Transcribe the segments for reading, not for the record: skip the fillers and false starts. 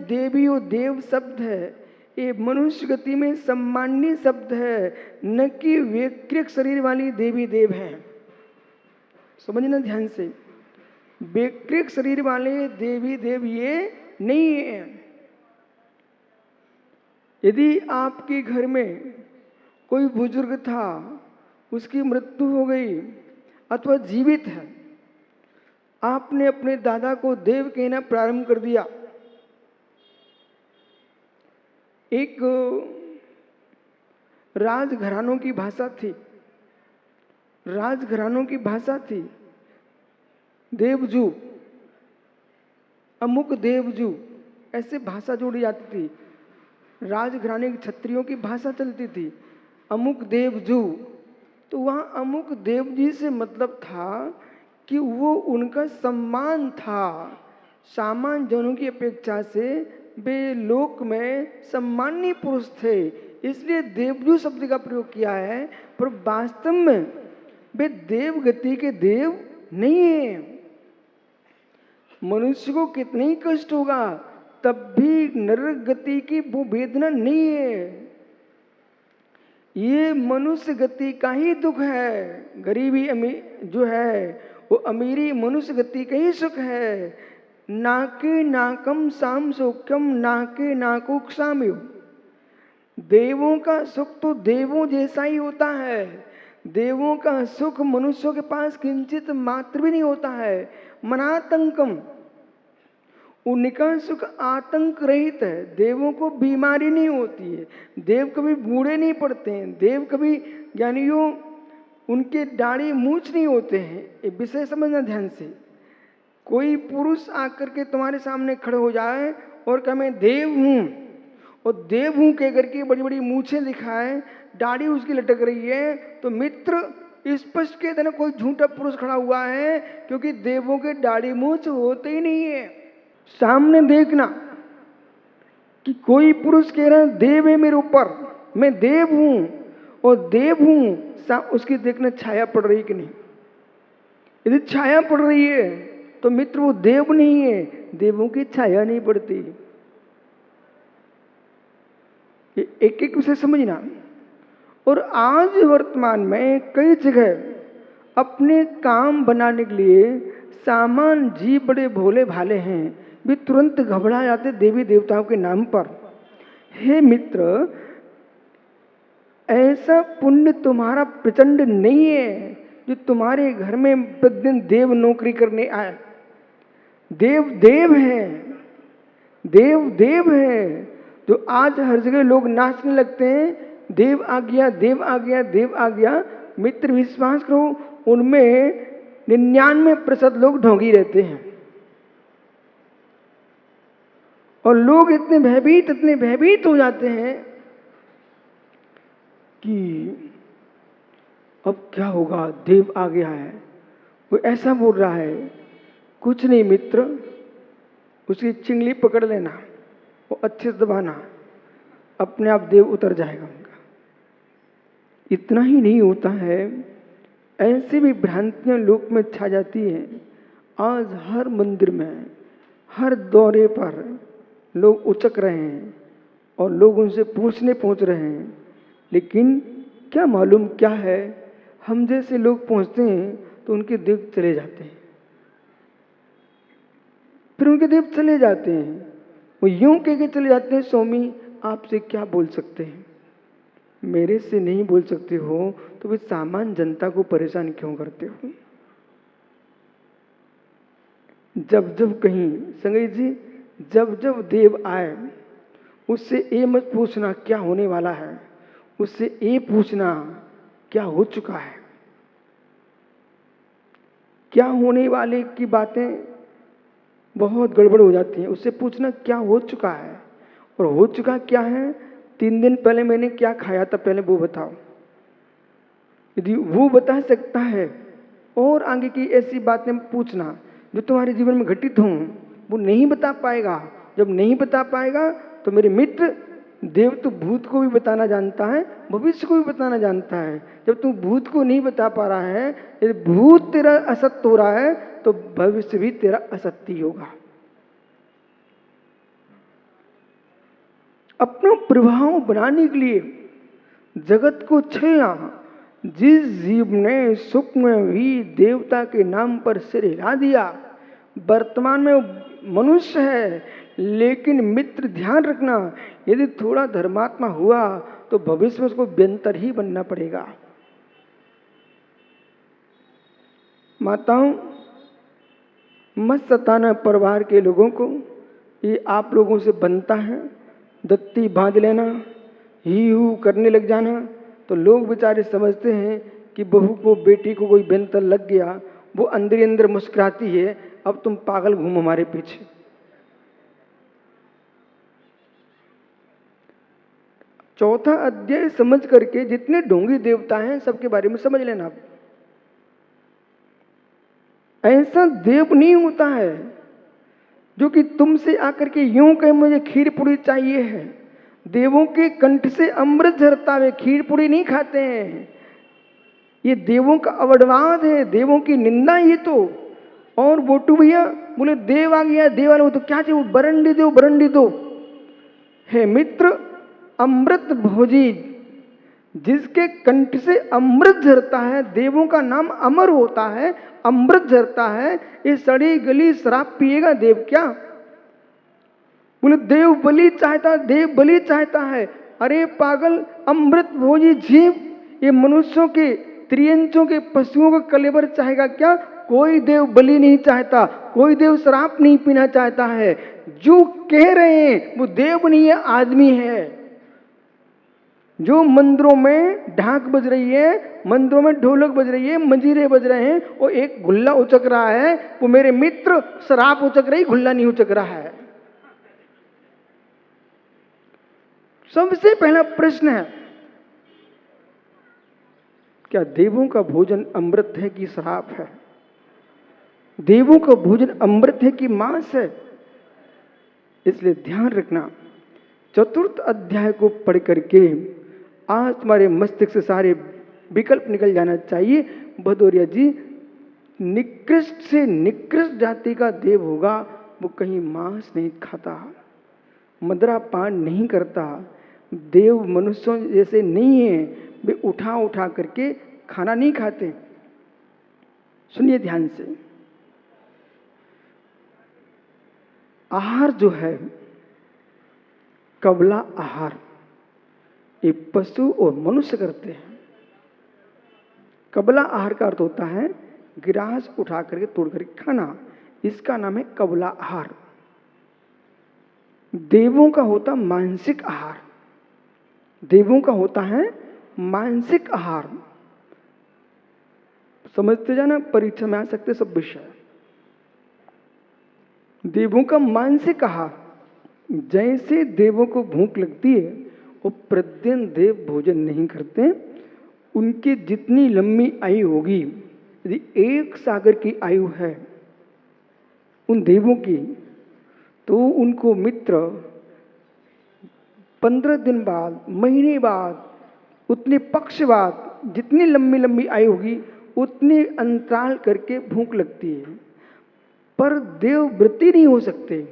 देवी और देव शब्द है, ये मनुष्य गति में सम्माननीय शब्द है, न कि वैकृत शरीर वाली देवी देव है। समझना ध्यान से, वैकृत शरीर वाले देवी देव ये नहीं है। यदि आपके घर में कोई बुजुर्ग था, उसकी मृत्यु हो गई अथवा जीवित है, आपने अपने दादा को देव कहना प्रारंभ कर दिया। एक राजघरानों की भाषा थी, राजघरानों की भाषा थी देवजू, अमुक देवजू, ऐसे भाषा जोड़ी जाती थी। राजघराने की क्षत्रियों की भाषा चलती थी अमुक देवजू। तो वहाँ अमुक देव जी से मतलब था कि वो उनका सम्मान था, सामान्य जनों की अपेक्षा से वे लोक में सम्माननीय पुरुष थे, इसलिए देवजू शब्द का प्रयोग किया है। पर वास्तव में वे देव गति के देव नहीं है। मनुष्य को कितने ही कष्ट होगा तब भी नरक गति की वो वेदना नहीं है। ये मनुष्य गति का ही दुख है। गरीबी जो है वो अमीरी मनुष्य गति का ही सुख है। नाके नाकम साम सौख्यम नाके नाकुक साम्यु। देवों का सुख तो देवों जैसा ही होता है। देवों का सुख मनुष्यों के पास किंचित मात्र भी नहीं होता है। मनातंकम, उनका सुख आतंक रहित है। देवों को बीमारी नहीं होती है, देव कभी बूढ़े नहीं पड़ते हैं, देव कभी ज्ञानियों उनके दाढ़ी मूछ नहीं होते हैं। ये विषय समझना ध्यान से। कोई पुरुष आकर के तुम्हारे सामने खड़े हो जाए और कहे मैं देव हूँ, और देव हूँ कह करके बड़ी बड़ी मूछें दिखाए, दाढ़ी उसकी लटक रही है, तो मित्र स्पष्ट कह देना कोई झूठा पुरुष खड़ा हुआ है, क्योंकि देवों के दाढ़ी मूछ होते ही नहीं है। सामने देखना कि कोई पुरुष कह रहा है देव है मेरे ऊपर, मैं देव हूं और देव हूं, उसकी देखना छाया पड़ रही कि नहीं। यदि छाया पड़ रही है तो मित्र वो देव नहीं है, देवों की छाया नहीं पड़ती। एक एक विषय समझना। और आज वर्तमान में कई जगह अपने काम बनाने के लिए सामान्य जीव बड़े भोले भाले हैं, वे तुरंत घबरा जाते देवी देवताओं के नाम पर। हे मित्र, ऐसा पुण्य तुम्हारा प्रचंड नहीं है जो तुम्हारे घर में प्रतिदिन देव नौकरी करने आए। देव देव है, देव देव है। जो आज हर जगह लोग नाचने लगते हैं, देव आ गया, देव आ गया, देव आ गया। मित्र विश्वास करो, उनमें 99% लोग ढोंगी रहते हैं। और लोग इतने भयभीत हो जाते हैं कि अब क्या होगा, देव आ गया है। वो ऐसा बोल रहा है, कुछ नहीं मित्र, उसकी चिंगली पकड़ लेना, वो अच्छे से दबाना, अपने आप देव उतर जाएगा उनका। इतना ही नहीं होता है, ऐसे भी भ्रांतियां लोक में छा जाती हैं। आज हर मंदिर में, हर दौरे पर लोग उचक रहे हैं और लोग उनसे पूछने पहुंच रहे हैं, लेकिन क्या मालूम क्या है, हम जैसे लोग पहुंचते हैं तो उनके देव चले जाते हैं। फिर उनके देव चले जाते हैं, वो यूं कह के चले जाते हैं, स्वामी आपसे क्या बोल सकते हैं, मेरे से नहीं बोल सकते हो तो वे सामान्य जनता को परेशान क्यों करते हो। जब जब कहीं संगई जी, जब जब देव आए उससे ये मत पूछना क्या होने वाला है, उससे ये पूछना क्या हो चुका है। क्या होने वाले की बातें बहुत गड़बड़ हो जाती हैं, उससे पूछना क्या हो चुका है, और हो चुका क्या है, 3 दिन पहले मैंने क्या खाया था पहले वो बताओ। यदि वो बता सकता है, और आगे की ऐसी बातें पूछना जो तुम्हारे जीवन में घटित हों, वो नहीं बता पाएगा। जब नहीं बता पाएगा तो मेरे मित्र, देव तो भूत को भी बताना जानता है, भविष्य को भी बताना जानता है। जब तू भूत को नहीं बता पा रहा है, यदि भूत तेरा असत्य हो रहा है तो भविष्य भी तेरा असत्य ही होगा। अपना प्रभाव बनाने के लिए जगत को छलना। जिस जीव ने सुख में भी देवता के नाम पर सिर हिला दिया, वर्तमान में वो मनुष्य है, लेकिन मित्र ध्यान रखना, यदि थोड़ा धर्मात्मा हुआ तो भविष्य में उसको व्यंतर ही बनना पड़ेगा। माताओं, मत सताना परिवार के लोगों को, ये आप लोगों से बनता है। दत्ती बांध लेना, ही हू करने लग जाना, तो लोग बेचारे समझते हैं कि बहू को, बेटी को कोई व्यंतर लग गया, वो अंदर ही अंदर मुस्कुराती है, अब तुम पागल घूमो हमारे पीछे। चौथा अध्याय समझ करके जितने ढोंगी देवता हैं सबके बारे में समझ लेना। ऐसा देव नहीं होता है जो कि तुमसे आकर के यूं कहे मुझे खीर पूरी चाहिए है। देवों के कंठ से अमृत झरता है, खीर पूरी नहीं खाते हैं। ये देवों का अवडवाद है, देवों की निंदा। ये तो और बोटू भैया बोले देव आ गया, देव वाले, वो तो क्या चाहिए, बरंडी दो, बरंडी दो। हे मित्र, अमृत भोजी जिसके कंठ से अमृत झरता है, देवों का नाम अमर होता है, अमृत झरता है, ये सड़ी गली शराब पिएगा देव क्या? बोले देव बलि चाहता, देव बलि चाहता है। अरे पागल, अमृत भोजी जीव ये मनुष्यों के, त्रियंचों के, पशुओं का कलेवर चाहेगा क्या? कोई देव बलि नहीं चाहता, कोई देव शराब नहीं पीना चाहता है। जो कह रहे हैं वो देव नहीं है, आदमी है। जो मंदिरों में ढाक बज रही है, मंदिरों में ढोलक बज रही है, मंजीरे बज रहे हैं, वो एक गुल्ला उचक रहा है, वो मेरे मित्र शराब उचक रही, गुल्ला नहीं उचक रहा है। सबसे पहला प्रश्न है, क्या देवों का भोजन अमृत है कि शराब है? देवों का भोजन अमृत है कि मांस है? इसलिए ध्यान रखना। चतुर्थ अध्याय को पढ़ करके आज तुम्हारे मस्तिष्क से सारे विकल्प निकल जाना चाहिए। भदौरिया जी, निकृष्ट से निकृष्ट जाति का देव होगा, वो कहीं मांस नहीं खाता, मदरा पान नहीं करता। देव मनुष्यों जैसे नहीं है, वे उठा उठा करके खाना नहीं खाते। सुनिए ध्यान से, आहार जो है कबला आहार, ये पशु और मनुष्य करते हैं। कबला आहार का अर्थ होता है गिरास उठा करके तोड़ करके खाना, इसका नाम है कबला आहार। देवों का होता मानसिक आहार, देवों का होता है मानसिक आहार। समझते जाना, परीक्षा में आ सकते सब विषय। देवों का मानसिक आहार, जैसे देवों को भूख लगती है वो प्रतिदिन देव भोजन नहीं करते। उनकी जितनी लंबी आयु होगी, यदि 1 सागर की आयु है उन देवों की, तो उनको मित्र 15 दिन बाद, महीने बाद, उतने पक्ष बाद, जितनी लंबी लंबी आयु होगी उतने अंतराल करके भूख लगती है। पर देव वृत्ति नहीं हो सकते।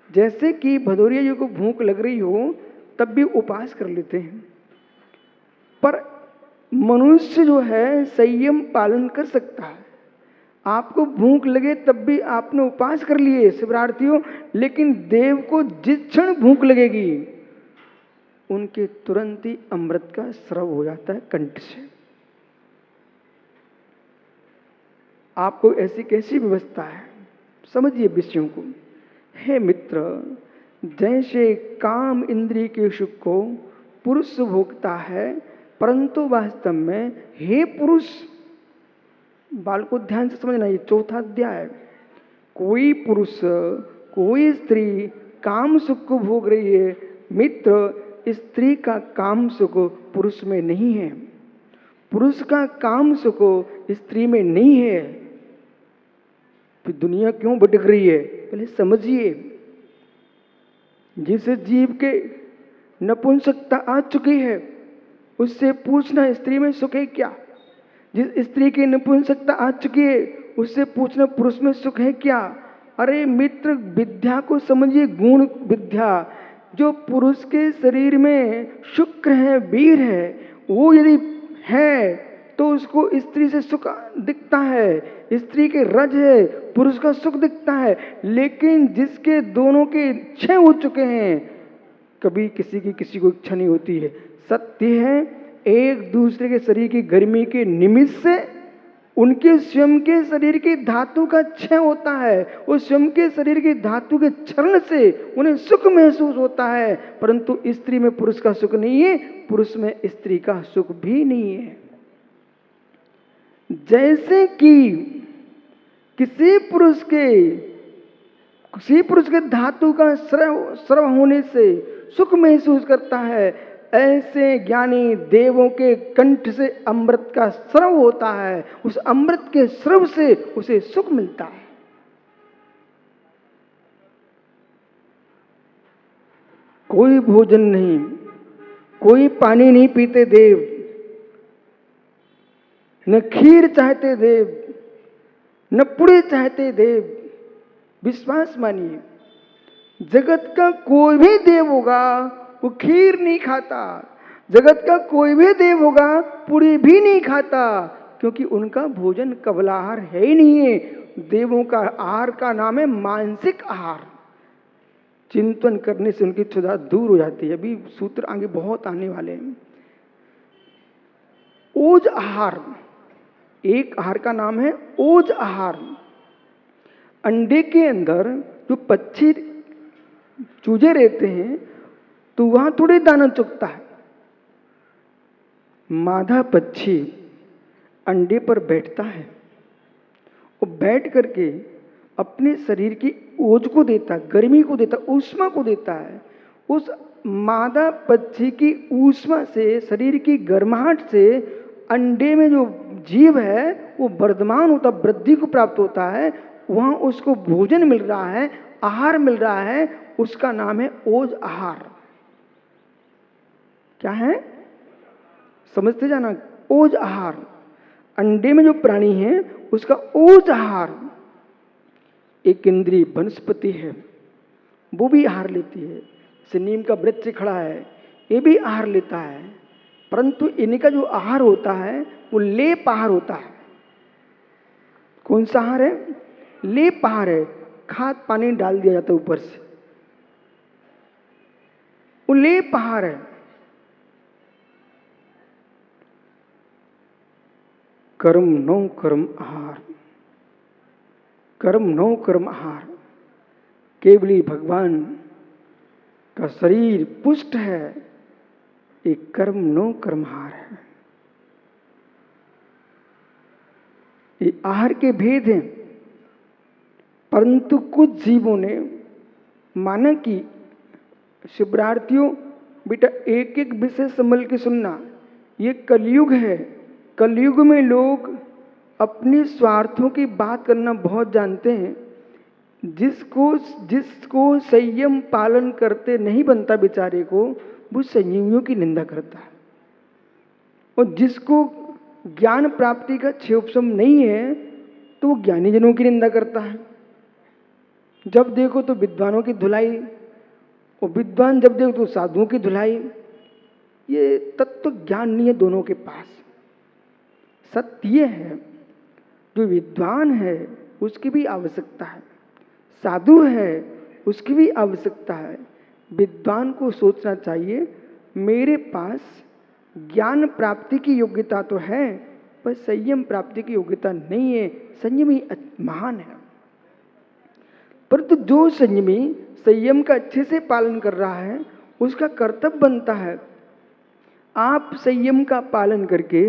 जैसे कि भदौरिया जी को भूख लग रही हो तब भी उपवास कर लेते हैं, पर मनुष्य जो है संयम पालन कर सकता है। आपको भूख लगे तब भी आपने उपवास कर लिए शिवरार्थियों, लेकिन देव को जिस क्षण भूख लगेगी उनके तुरंत ही अमृत का स्राव हो जाता है कंठ से। आपको ऐसी कैसी व्यवस्था है, समझिए विषयों को। हे मित्र, जैसे काम इंद्रिय के सुख को पुरुष भोगता है, परंतु वास्तव में हे पुरुष, बाल को ध्यान से समझना, ये चौथा अध्याय। कोई पुरुष, कोई स्त्री काम सुख को भोग रही है, मित्र स्त्री का काम सुख पुरुष में नहीं है, पुरुष का काम सुख स्त्री में नहीं है। फिर दुनिया क्यों भटक रही है, पहले समझिए। जिस जीव के नपुंसकता आ चुकी है उससे पूछना स्त्री में सुख है क्या? जिस स्त्री की नपुंसकता आ चुकी है उससे पूछना पुरुष में सुख है क्या? अरे मित्र, विद्या को समझिए, गुण विद्या। जो पुरुष के शरीर में शुक्र है, वीर है, वो यदि है तो उसको स्त्री से सुख दिखता है, स्त्री के रज है, पुरुष का सुख दिखता है। लेकिन जिसके दोनों के क्षय हो चुके हैं, कभी किसी की किसी को इच्छा नहीं होती है। सत्य है, एक दूसरे के शरीर की गर्मी के निमित्त से उनके स्वयं के शरीर की धातु का क्षय होता है, उस स्वयं के शरीर की धातु के क्षरण से उन्हें सुख महसूस होता है। परंतु स्त्री में पुरुष का सुख नहीं है, पुरुष में स्त्री का सुख भी नहीं है। जैसे कि किसी पुरुष के धातु का स्रव होने से सुख महसूस करता है, ऐसे ज्ञानी देवों के कंठ से अमृत का स्रव होता है, उस अमृत के स्रव से उसे सुख मिलता है। कोई भोजन नहीं, कोई पानी नहीं पीते देव, न खीर चाहते देव, न पुड़े चाहते देव। विश्वास मानिए, जगत का कोई भी देव होगा वो खीर नहीं खाता, जगत का कोई भी देव होगा पुड़ी भी नहीं खाता, क्योंकि उनका भोजन कबलाहार है ही नहीं है। देवों का आहार का नाम है मानसिक आहार। चिंतन करने से उनकी क्षुधा दूर हो जाती है। अभी सूत्र आगे बहुत आने वाले हैं। ओज आहार, एक आहार का नाम है ओज आहार। अंडे के अंदर जो पक्षी चूजे रहते हैं तो वहां थोड़े दाना चुगता है। मादा पक्षी अंडे पर बैठता है और बैठ करके अपने शरीर की ओज को देता है, गर्मी को देता है, ऊष्मा को देता है। उस मादा पक्षी की ऊष्मा से, शरीर की गर्माहट से अंडे में जो जीव है वो वर्धमान होता, वृद्धि को प्राप्त होता है। वहां उसको भोजन मिल रहा है, आहार मिल रहा है, उसका नाम है ओज आहार। क्या है? समझते जाना। ओज आहार, अंडे में जो प्राणी है उसका ओज आहार। एक इंद्रिय वनस्पति है, वो भी आहार लेती है। जैसे नीम का वृक्ष खड़ा है, ये भी आहार लेता है, परंतु इनका जो आहार होता है वो लेप आहार होता है। कौन सा आहार है? लेप आहार है। खाद पानी डाल दिया जाता है ऊपर से, वो लेप आहार है। कर्म नो कर्म आहार, कर्म नो कर्म आहार। केवली भगवान का शरीर पुष्ट है, एक कर्म नो कर्म आहार है। ये आहार के भेद हैं। परंतु कुछ जीवों ने माना कि शिवरार्थियों बेटा एक एक विषय संभल के सुनना, ये कलयुग है। कलयुग में लोग अपने स्वार्थों की बात करना बहुत जानते हैं। जिसको संयम पालन करते नहीं बनता बेचारे को, वो संयमियों की निंदा करता है। और जिसको ज्ञान प्राप्ति का क्षयोपशम नहीं है तो वो ज्ञानी जनों की निंदा करता है। जब देखो तो विद्वानों की धुलाई, और विद्वान जब देखो तो साधुओं की धुलाई। ये तत्व ज्ञान नहीं है दोनों के पास। सत्य ये है, जो विद्वान है उसकी भी आवश्यकता है, साधु है उसकी भी आवश्यकता है। विद्वान को सोचना चाहिए मेरे पास ज्ञान प्राप्ति की योग्यता तो है, पर संयम प्राप्ति की योग्यता नहीं है। संयम ही महान है। परंतु जो संयमी संयम का अच्छे से पालन कर रहा है, उसका कर्तव्य बनता है आप संयम का पालन करके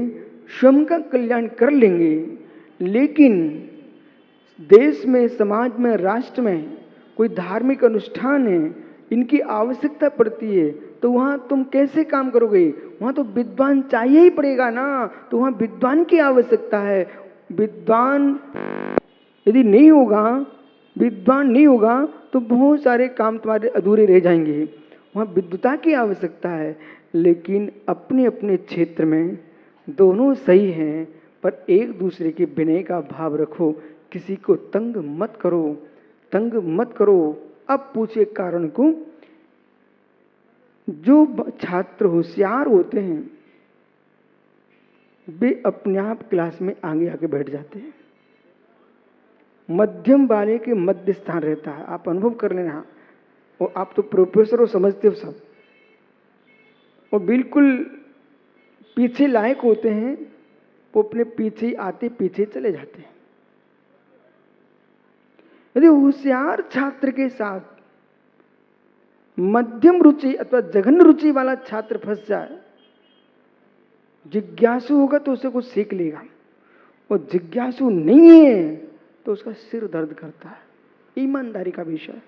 स्वयं का कल्याण कर लेंगे। लेकिन देश में, समाज में, राष्ट्र में कोई धार्मिक अनुष्ठान है, इनकी आवश्यकता पड़ती है, तो वहाँ तुम कैसे काम करोगे? वहाँ तो विद्वान चाहिए ही पड़ेगा ना। तो वहाँ विद्वान की आवश्यकता है। विद्वान यदि नहीं होगा, विद्वान नहीं होगा तो बहुत सारे काम तुम्हारे अधूरे रह जाएंगे। वहाँ विद्वता की आवश्यकता है। लेकिन अपने अपने क्षेत्र में दोनों सही हैं, पर एक दूसरे के विनय का भाव रखो। किसी को तंग मत करो, तंग मत करो। अब पूछे कारण को, जो छात्र होशियार होते हैं वे अपने आप क्लास में आगे आके बैठ जाते हैं। मध्यम वाले के मध्य स्थान रहता है, आप अनुभव कर लेना। और आप तो प्रोफेसर हो, समझते हो सब। और बिल्कुल पीछे लायक होते हैं, वो अपने पीछे आते पीछे चले जाते हैं। यदि होशियार छात्र के साथ मध्यम रुचि अथवा जघन्य रुचि वाला छात्र फंस जाए, जिज्ञासु होगा तो उसे कुछ सीख लेगा, और जिज्ञासु नहीं है तो उसका सिर दर्द करता है। ईमानदारी का विषय।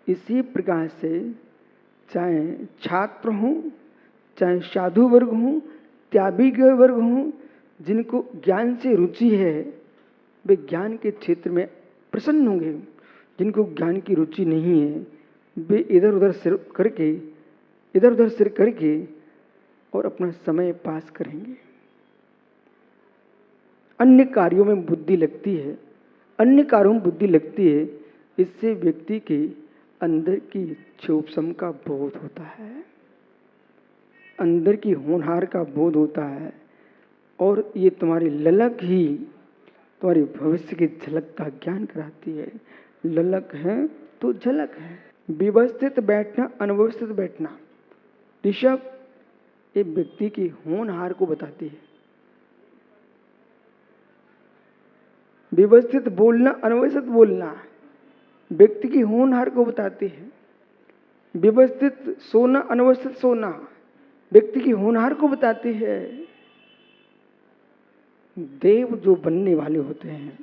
इसी प्रकार से चाहे छात्र हों, चाहे साधु वर्ग हों, त्यागी वर्ग हों, जिनको ज्ञान से रुचि है वे ज्ञान के क्षेत्र में प्रसन्न होंगे। जिनको ज्ञान की रुचि नहीं है वे इधर उधर सिर करके और अपना समय पास करेंगे। अन्य कार्यों में बुद्धि लगती है, इससे व्यक्ति के अंदर की क्षोभसम का बोध होता है, अंदर की होनहार का बोध होता है, और ये तुम्हारी ललक ही तुम्हारे भविष्य की झलक का ज्ञान कराती है। ललक है तो झलक है। व्यवस्थित बैठना, अनवस्थित बैठना, ऋषभ एक व्यक्ति की होनहार को बताती है। व्यवस्थित बोलना, अनवस्थित बोलना व्यक्ति की होनहार को बताती है। व्यवस्थित सोना, अनवस्थित सोना व्यक्ति की होनहार को बताती है। देव जो बनने वाले होते हैं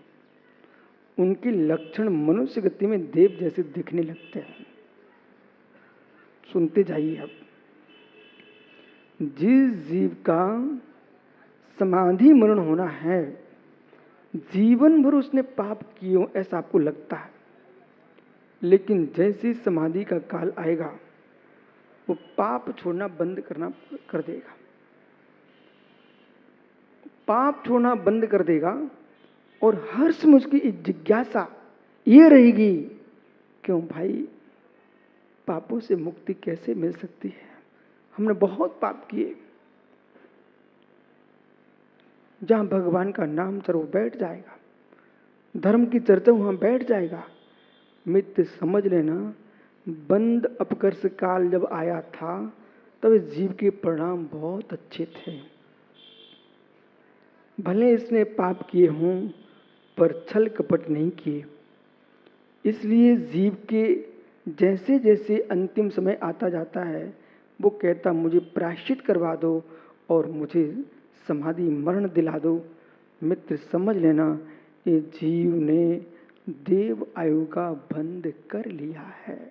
उनके लक्षण मनुष्य गति में देव जैसे दिखने लगते हैं। सुनते जाइए अब। जिस जीव का समाधि मरण होना है, जीवन भर उसने पाप किए ऐसा आपको लगता है, लेकिन जैसे समाधि का काल आएगा वो पाप छोड़ना बंद कर देगा। पाप छोड़ना बंद कर देगा और हर समय उसकी जिज्ञासा ये रहेगी, क्यों भाई पापों से मुक्ति कैसे मिल सकती है? हमने बहुत पाप किए। जहां भगवान का नाम चलो बैठ जाएगा, धर्म की चर्चा वहां बैठ जाएगा। मित्र समझ लेना, बंद अपकर्ष काल जब आया था तब जीव के परिणाम बहुत अच्छे थे। भले इसने पाप किए हों पर छल कपट नहीं किए। इसलिए जीव के जैसे जैसे अंतिम समय आता जाता है वो कहता मुझे प्रायश्चित करवा दो और मुझे समाधि मरण दिला दो। मित्र समझ लेना, ये जीव ने देव आयु का बंद कर लिया है।